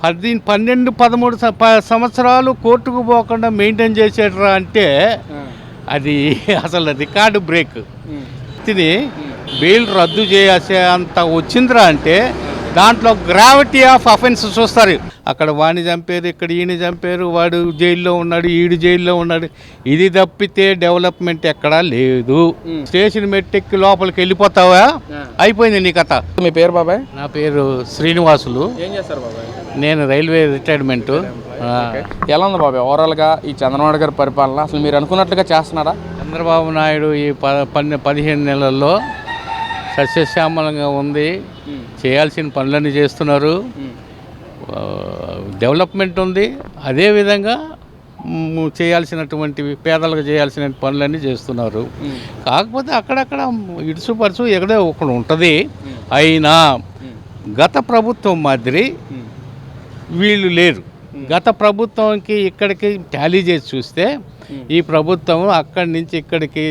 12, 13 సంవత్సరాలు కోర్టుకు పోకుండా మెయింటైన్ చేసేట్రా అంటే అది అసలు రికార్డు బ్రేక్. తిని బెయిల్ రద్దు చేసే అంత వచ్చిందిరా అంటే దాంట్లో గ్రావిటీ ఆఫ్ అఫెన్స్ చూస్తారు. అక్కడ వాడిని చంపారు, ఇక్కడ ఈయన చంపారు, వాడు జైల్లో ఉన్నాడు, ఈడు జైల్లో ఉన్నాడు. ఇది తప్పితే డెవలప్మెంట్ ఎక్కడా లేదు. స్టేషన్ మెట్టెక్కి లోపలికి వెళ్ళిపోతావా, అయిపోయింది నీ కథ. మీ పేరు బాబాయ్? నా పేరు శ్రీనివాసులు. ఏం చేస్తారు బాబాయ్? నేను రైల్వే రిటైర్మెంట్. ఎలా ఉంది బాబాయ్ ఓవరాల్గా ఈ చంద్రబాబు గారి పరిపాలన? అసలు మీరు అనుకున్నట్లుగా చేస్తున్నారా? చంద్రబాబు నాయుడు ఈ 15 నెలల్లో సస్యశ్యామలంగా ఉంది. చేయాల్సిన పనులన్నీ చేస్తున్నారు. డెవలప్మెంట్ ఉంది. అదేవిధంగా చేయాల్సినటువంటివి పేదలకు చేయాల్సిన పనులన్నీ చేస్తున్నారు. కాకపోతే అక్కడక్కడ ఇడుసుపరుసు ఎక్కడో ఒకడు ఉంటుంది. అయినా గత ప్రభుత్వం మాదిరి వీళ్ళు లేరు. గత ప్రభుత్వంకి ఇక్కడికి టాలీ చేసి చూస్తే ఈ ప్రభుత్వం అక్కడి నుంచి ఇక్కడికి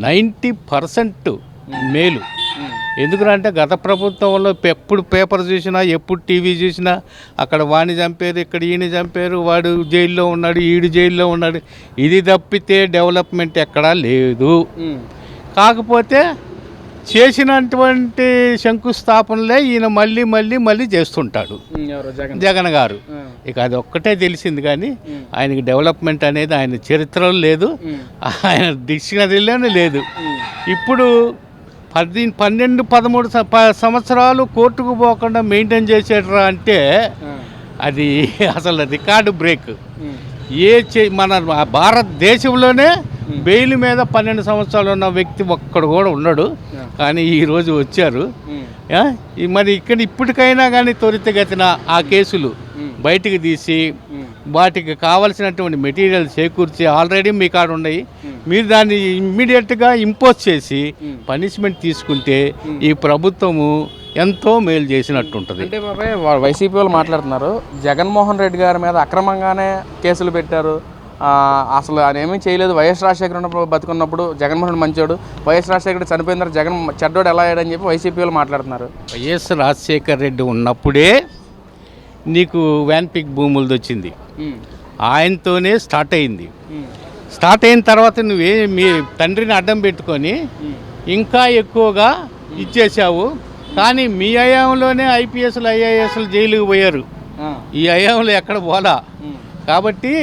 90% మేలు. ఎందుకంటే గత ప్రభుత్వంలో ఎప్పుడు పేపర్ చూసినా, ఎప్పుడు టీవీ చూసినా అక్కడ వాడిని చంపారు, ఇక్కడ ఈయన చంపారు, వాడు జైల్లో ఉన్నాడు, ఈడు జైల్లో ఉన్నాడు. ఇది తప్పితే డెవలప్మెంట్ ఎక్కడా లేదు. కాకపోతే చేసినటువంటి శంకుస్థాపనలే ఈయన మళ్ళీ చేస్తుంటాడు జగన్ గారు. ఇక అది ఒక్కటే తెలిసింది, కానీ ఆయనకి డెవలప్మెంట్ అనేది ఆయన చరిత్రలో లేదు, ఆయన డిక్షనరీలోనే లేదు. ఇప్పుడు 12, 13 సంవత్సరాలు కోర్టుకు పోకుండా మెయింటైన్ చేసేట్రా అంటే అది అసలు రికార్డు బ్రేక్. మన భారతదేశంలోనే బెయిల్ మీద 12 సంవత్సరాలు ఉన్న వ్యక్తి ఒక్కడు కూడా ఉన్నాడు. కానీ ఈరోజు వచ్చారు. మరి ఇప్పటికైనా కానీ త్వరితగతిన ఆ కేసులు బయటికి తీసి వాటికి కావలసినటువంటి మెటీరియల్ చేకూర్చి ఆల్రెడీ మీ కాడ ఉన్నాయి, మీరు దాన్ని ఇమ్మీడియట్గా ఇంపోజ్ చేసి పనిష్మెంట్ తీసుకుంటే ఈ ప్రభుత్వము ఎంతో మేలు చేసినట్టుంటుంది. అంటే బాబాయ్ వైసీపీ వాళ్ళు మాట్లాడుతున్నారు, జగన్మోహన్ రెడ్డి గారి మీద అక్రమంగానే కేసులు పెట్టారు, అసలు ఆయన ఏమీ చేయలేదు. వైఎస్ రాజశేఖర ఉన్నప్పుడు బతుకున్నప్పుడు జగన్మోహన్ రెడ్డి మంచోడు, వైఎస్ రాజశేఖర చనిపోయిన తర్వాత జగన్ చెడ్డోడు ఎలా అయ్యాడని చెప్పి వైసీపీ వాళ్ళు మాట్లాడుతున్నారు. వైఎస్ రాజశేఖర రెడ్డి ఉన్నప్పుడే నీకు వ్యాన్పిక్ భూములది వచ్చింది, ఆయనతోనే స్టార్ట్ అయింది. స్టార్ట్ అయిన తర్వాత నువ్వే మీ తండ్రిని అడ్డం పెట్టుకొని ఇంకా ఎక్కువగా ఇచ్చేసావు. కానీ మీ హయాంలోనే ఐపీఎస్లు ఐఏఎస్లు జైలుకి పోయారు, ఈ హయాంలో ఎక్కడ పోలా. కాబట్టి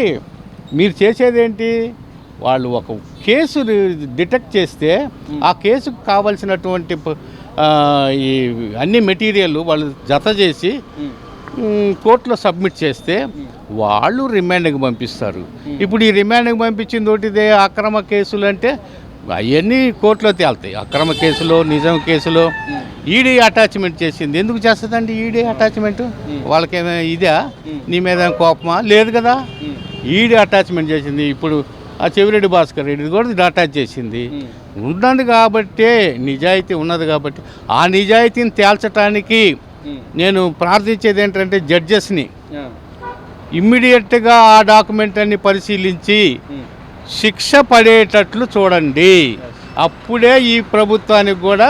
మీరు చేసేదేంటి, వాళ్ళు ఒక కేసు డిటెక్ట్ చేస్తే ఆ కేసుకు కావలసినటువంటి ఈ అన్ని మెటీరియల్ వాళ్ళు జత చేసి కోర్టులో సబ్మిట్ చేస్తే వాళ్ళు రిమాండ్కి పంపిస్తారు. ఇప్పుడు ఈ రిమాండ్కి పంపించింది ఒకటిదే అక్రమ కేసులు అంటే అవన్నీ కోర్టులో తేలుతాయి. అక్రమ కేసులో, నిజం కేసులో ఈడీ అటాచ్మెంట్ చేసింది. ఎందుకు చేస్తుందండి ఈడీ అటాచ్మెంట్? వాళ్ళకేమో ఇదే నీ మీద కోపమా? లేదు కదా. ఈడీ అటాచ్మెంట్ చేసింది. ఇప్పుడు ఆ చెవిరెడ్డి భాస్కర్ రెడ్డి కూడా అటాచ్ చేసింది. ఉన్నది కాబట్టే, నిజాయితీ ఉన్నది కాబట్టి ఆ నిజాయితీని తేల్చడానికి నేను ప్రార్థించేది ఏంటంటే జడ్జెస్ని ఇమ్మీడియట్గా ఆ డాక్యుమెంట్ అన్ని పరిశీలించి శిక్ష పడేటట్లు చూడండి. అప్పుడే ఈ ప్రభుత్వానికి కూడా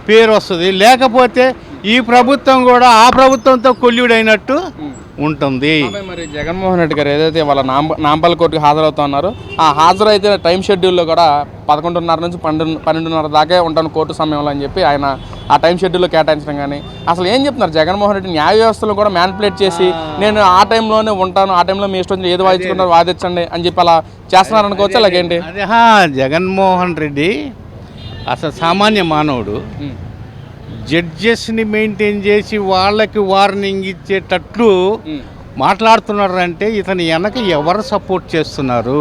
పేరు వస్తుంది. లేకపోతే ఈ ప్రభుత్వం కూడా ఆ ప్రభుత్వంతో కొల్లుడైనట్టు ఉంటుంది. మరి జగన్మోహన్ రెడ్డి గారు ఏదైతే వాళ్ళ నాంపల్లి కోర్టుకి హాజరవుతున్నారు, ఆ హాజరైతే టైం షెడ్యూల్లో కూడా 11:30 నుంచి 12:30 దాకా ఉంటాను కోర్టు సమయంలో అని చెప్పి ఆయన ఆ టైం షెడ్యూల్లో కేటాయించడం. కానీ అసలు ఏం చెప్తున్నారు జగన్మోహన్ రెడ్డి? న్యాయ వ్యవస్థలో కూడా మ్యానిపులేట్ చేసి నేను ఆ టైంలోనే ఉంటాను, ఆ టైంలో మీ ఇష్టం ఏది వాయించుకుంటారు వాదించండి అని చెప్పి అలా చేస్తున్నారు అనుకోవచ్చు. అలాగేంటి అదే జగన్మోహన్ రెడ్డి అసలు సామాన్య మానవుడు. జడ్జెస్ని మెయింటైన్ చేసి వాళ్ళకి వార్నింగ్ ఇచ్చేటట్లు మాట్లాడుతున్నారంటే ఇతని వెనక ఎవరు సపోర్ట్ చేస్తున్నారు?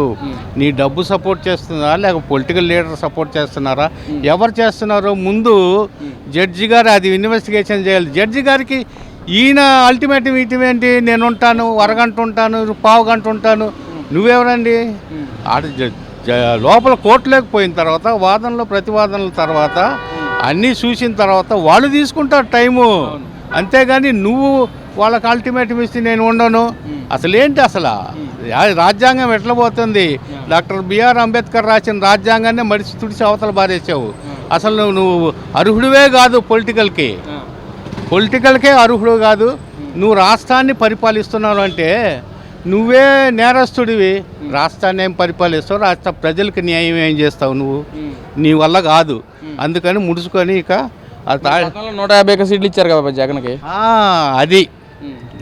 నీ డబ్బు సపోర్ట్ చేస్తున్నారా, లేక పొలిటికల్ లీడర్ సపోర్ట్ చేస్తున్నారా? ఎవరు చేస్తున్నారో ముందు జడ్జి గారు అది ఇన్వెస్టిగేషన్ చేయాలి. జడ్జి గారికి ఈయన అల్టిమేటం ఇటువంటి నేను ఉంటాను, అరగంట ఉంటాను, పావు గంట ఉంటాను, నువ్వెవరండి? లోపల కోర్టులోకి పోయిన తర్వాత వాదనలు ప్రతివాదనల తర్వాత అన్నీ చూసిన తర్వాత వాళ్ళు తీసుకుంటారు టైము. అంతేగాని నువ్వు వాళ్ళకి అల్టిమేటం ఇస్తే నేను ఉండను. అసలేంటి అసలు రాజ్యాంగం ఎట్లా పోతుంది? డాక్టర్ బిఆర్ అంబేద్కర్ రాసిన రాజ్యాంగాన్ని మడిచి తుడిచి అవతల బారేసావు. అసలు నువ్వు అర్హుడివే కాదు, పొలిటికల్కే అర్హుడు కాదు. నువ్వు రాష్ట్రాన్ని పరిపాలిస్తున్నావు అంటే నువ్వే నేరస్తుడివి. రాష్ట్రాన్ని ఏం పరిపాలిస్తావు, రాష్ట్ర ప్రజలకు న్యాయం ఏం చేస్తావు నువ్వు? నీ వల్ల కాదు. అందుకని ముడుచుకొని ఇక గతంలో 151 సీట్లు ఇచ్చారు కదా జగన్కి. అది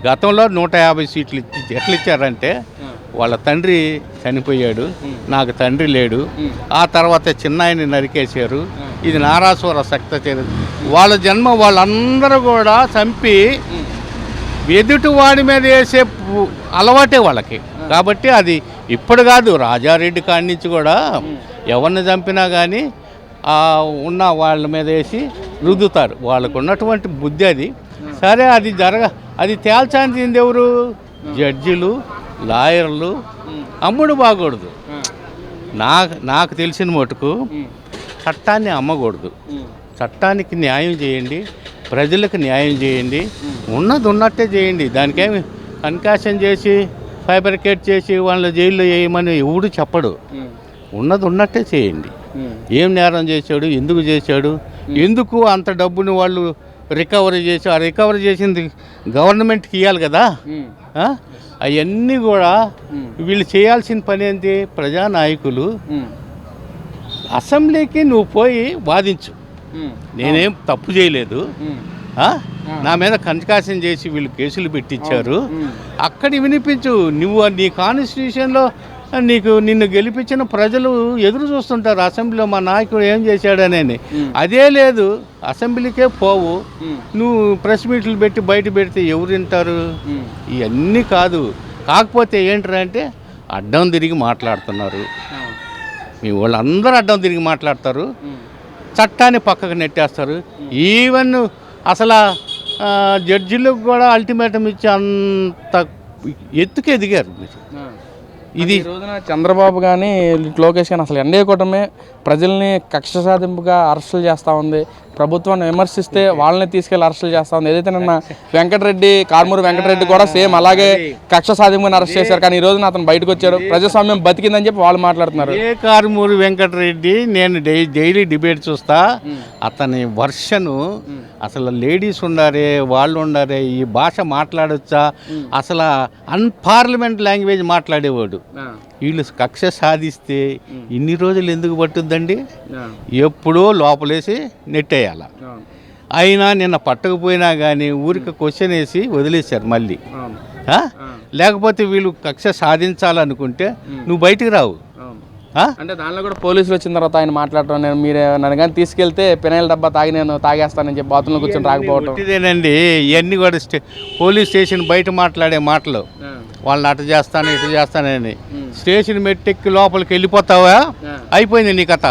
గతంలో 150 సీట్లు ఎట్లా ఇచ్చారంటే వాళ్ళ తండ్రి చనిపోయాడు, నాకు తండ్రి లేడు, ఆ తర్వాత చిన్నాయన్ని నరికేశారు. ఇది నారాసుర శక్త చరిత్ర. వాళ్ళ జన్మ వాళ్ళందరూ కూడా చంపి ఎదుటి వాడి మీద వేసే అలవాటే వాళ్ళకి. కాబట్టి అది ఇప్పుడు కాదు, రాజారెడ్డి కాడి నుంచి కూడా ఎవరిని చంపినా కానీ ఉన్న వాళ్ళ మీద వేసి రుద్దుతారు. వాళ్ళకు ఉన్నటువంటి బుద్ధి అది. సరే, అది తేల్చాల్సింది ఎవరు? జడ్జిలు, లాయర్లు. అమ్ముడు బాగూడదు. నాకు తెలిసిన మటుకు చట్టాన్ని అమ్మకూడదు. చట్టానికి న్యాయం చేయండి, ప్రజలకు న్యాయం చేయండి, ఉన్నది ఉన్నట్టే చేయండి. దానికేమి కన్కాషన్ చేసి ఫైబ్రికేట్ చేసి వాళ్ళ జైల్లో వేయమని ఎవడు చెప్పడు. ఉన్నది ఉన్నట్టే చేయండి. ఏం నేరం చేశాడు, ఎందుకు చేశాడు, ఎందుకు అంత డబ్బుని వాళ్ళు రికవరీ చేసి, ఆ రికవరీ చేసింది గవర్నమెంట్కి ఇవ్వాలి కదా. అవన్నీ కూడా వీళ్ళు చేయాల్సిన పని ఏంటి? ప్రజానాయకులు అసెంబ్లీకి నువ్వు పోయి వాదించు. నేనేం తప్పు చేయలేదు, నా మీద కన్కాషన్ చేసి వీళ్ళు కేసులు పెట్టించారు, అక్కడ వినిపించు. నువ్వు నీ కాన్స్టిట్యూషన్లో నిన్ను గెలిపించిన ప్రజలు ఎదురు చూస్తుంటారు అసెంబ్లీలో మా నాయకుడు ఏం చేశాడనేది. అదే లేదు, అసెంబ్లీకే పోవు, నువ్వు ప్రెస్ మీట్లు పెట్టి బయట పెడితే ఎవరు వింటారు? ఇవన్నీ కాదు. కాకపోతే ఏంటంటే అడ్డం తిరిగి మాట్లాడుతున్నారు. మీ వాళ్ళందరూ అడ్డం తిరిగి మాట్లాడతారు, చట్టాన్ని పక్కకు నెట్టేస్తారు. ఈవెన్ అసలు జడ్జిలకు కూడా అల్టిమేటం ఇచ్చి అంత ఎత్తుకు ఎదిగారు మీరు. ఇది రోజున చంద్రబాబు కానీ లోకేష్ కానీ అసలు ఎన్డీఏ కూటమి ప్రజల్ని కక్ష సాధింపుగా అరెస్టులు చేస్తూ ఉంది. ప్రభుత్వాన్ని విమర్శిస్తే వాళ్ళని తీసుకెళ్లి అరెస్టులు చేస్తూ ఉంది. ఏదైతే నిన్న కారుమూరి వెంకటరెడ్డి కూడా సేమ్ అలాగే కక్ష సాధింపుగా అరెస్ట్ చేశారు. కానీ ఈ రోజున అతను బయటకు వచ్చారు, ప్రజాస్వామ్యం బతికిందని చెప్పి వాళ్ళు మాట్లాడుతున్నారు. కారుమూరి వెంకటరెడ్డి నేను డైలీ డిబేట్ చూస్తా. అతని వర్షను అసలు లేడీస్ ఉండారే, వాళ్ళు ఉండారే, ఈ భాష మాట్లాడొచ్చా, అసలు అన్పార్లమెంట్ లాంగ్వేజ్ మాట్లాడేవాడు. వీళ్ళు కక్ష సాధిస్తే ఇన్ని రోజులు ఎందుకు పట్టుద్దండి? ఎప్పుడో లోపలేసి నెట్టేయాల. అయినా నిన్న పట్టకపోయినా కానీ ఊరికి క్వశ్చన్ వేసి వదిలేశారు మళ్ళీ. లేకపోతే వీళ్ళు కక్ష సాధించాలనుకుంటే నువ్వు బయటికి రావు. అంటే దానిలో కూడా పోలీసులు వచ్చిన తర్వాత ఆయన మాట్లాడటం, నేను మీరు నన్ను కానీ తీసుకెళ్తే పెనాయిల్ డబ్బా నేను తాగేస్తానని చెప్పి బాత్రూంలో కూర్చొని రాకపోవటం, ఇదేనండి. ఇవన్నీ కూడా పోలీస్ స్టేషన్ బయట మాట్లాడే మాటలు. వాళ్ళని అటు చేస్తాను ఇటు చేస్తానని స్టేషన్ మెట్టెక్కి లోపలికి వెళ్ళిపోతావా, అయిపోయింది నీ కథ.